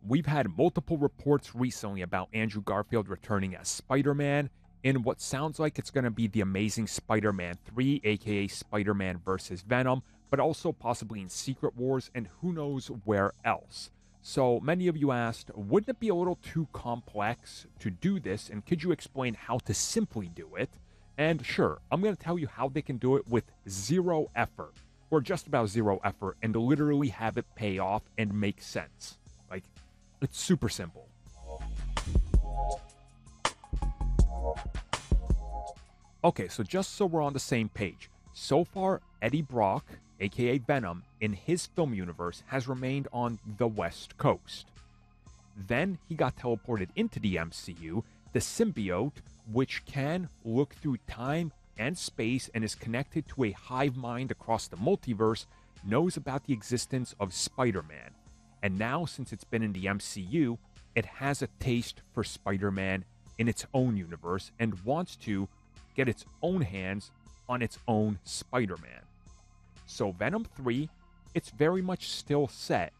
we've had multiple reports recently about Andrew Garfield returning as Spider-Man in what sounds like it's going to be the Amazing Spider-Man 3, aka Spider-Man vs. Venom, but also possibly in Secret Wars and who knows where else. So many of you asked, wouldn't it be a little too complex to do this, and could you explain how to simply do it? And sure, I'm going to tell you how they can do it with zero effort, or just about zero effort, and literally have it pay off and make sense. Like, it's super simple. Okay, so just so we're on the same page, so far Eddie Brock, aka Venom, in his film universe has remained on the West Coast. Then he got teleported into the MCU, the symbiote, which can look through time and space and is connected to a hive mind across the multiverse, knows about the existence of Spider-Man. And now, since it's been in the MCU, it has a taste for Spider-Man in its own universe and wants to get its own hands on its own Spider-Man. So Venom 3, it's very much still set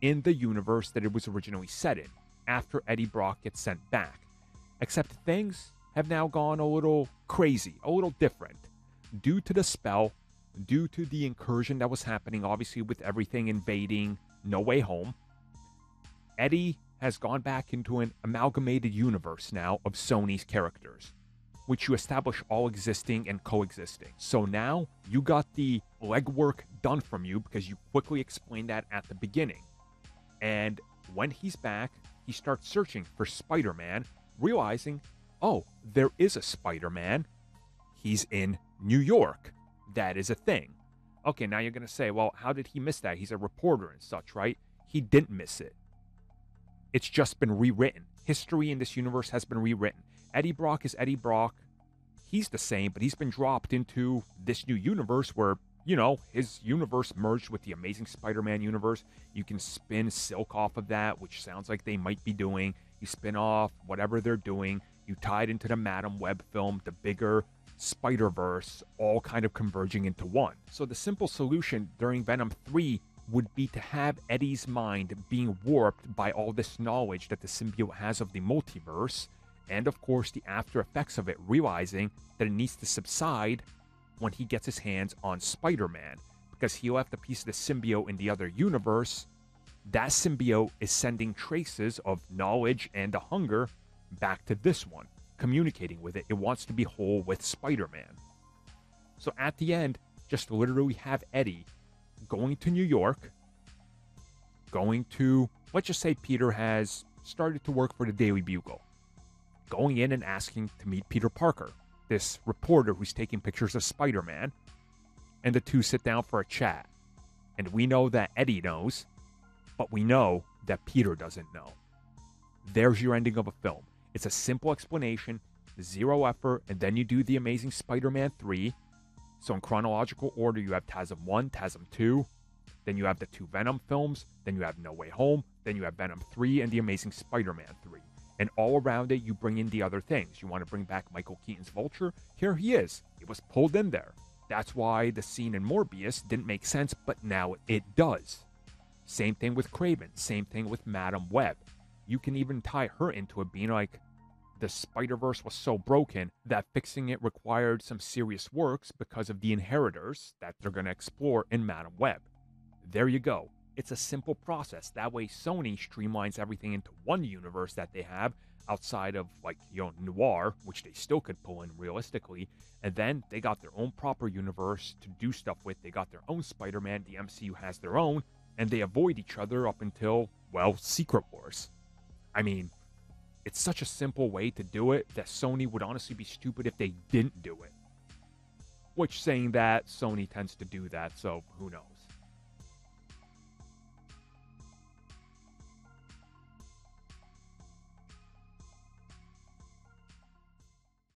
in the universe that it was originally set in, after Eddie Brock gets sent back. Except things have now gone a little crazy, a little different. Due to the spell, due to the incursion that was happening, obviously with everything invading No Way Home, Eddie has gone back into an amalgamated universe now of Sony's characters, which you establish all existing and coexisting. So now you got the legwork done from you because you quickly explained that at the beginning. And when he's back, he starts searching for Spider-Man, realizing, oh, there is a Spider-Man. He's in New York. That is a thing. Okay, now you're going to say, well, how did he miss that? He's a reporter and such, right? He didn't miss it. It's just been rewritten. History in this universe has been rewritten. Eddie Brock is Eddie Brock. He's the same, but he's been dropped into this new universe where, you know, his universe merged with the Amazing Spider-Man universe. You can spin Silk off of that, which sounds like they might be doing. You spin off whatever they're doing. You tie it into the Madam Web film, the bigger Spider-Verse, all kind of converging into one. So the simple solution during Venom 3 would be to have Eddie's mind being warped by all this knowledge that the symbiote has of the multiverse, and of course the after effects of it, realizing that it needs to subside when he gets his hands on Spider-Man, because he left a piece of the symbiote in the other universe. That symbiote is sending traces of knowledge and the hunger back to this one, communicating with it. It wants to be whole with Spider-Man. So at the end, just literally have Eddie going to New York, going to, let's just say Peter has started to work for the Daily Bugle, going in and asking to meet Peter Parker, this reporter who's taking pictures of Spider-Man, and the two sit down for a chat. And we know that Eddie knows, but we know that Peter doesn't know. There's your ending of a film. It's a simple explanation, zero effort, and then you do the Amazing Spider-Man 3. So in chronological order, you have TASM 1, TASM 2, then you have the two Venom films, then you have No Way Home, then you have Venom 3 and the Amazing Spider-Man 3. And all around it, you bring in the other things. You want to bring back Michael Keaton's Vulture? Here he is. He was pulled in there. That's why the scene in Morbius didn't make sense, but now it does. Same thing with Kraven. Same thing with Madam Web. You can even tie her into it being like, the Spider-Verse was so broken that fixing it required some serious works because of the inheritors that they're going to explore in Madam Web. There you go. It's a simple process. That way Sony streamlines everything into one universe that they have outside of, like, you know, Noir, which they still could pull in realistically. And then they got their own proper universe to do stuff with. They got their own Spider-Man. The MCU has their own. And they avoid each other up until, well, Secret Wars. I mean, it's such a simple way to do it that Sony would honestly be stupid if they didn't do it. Which, saying that, Sony tends to do that, so who knows.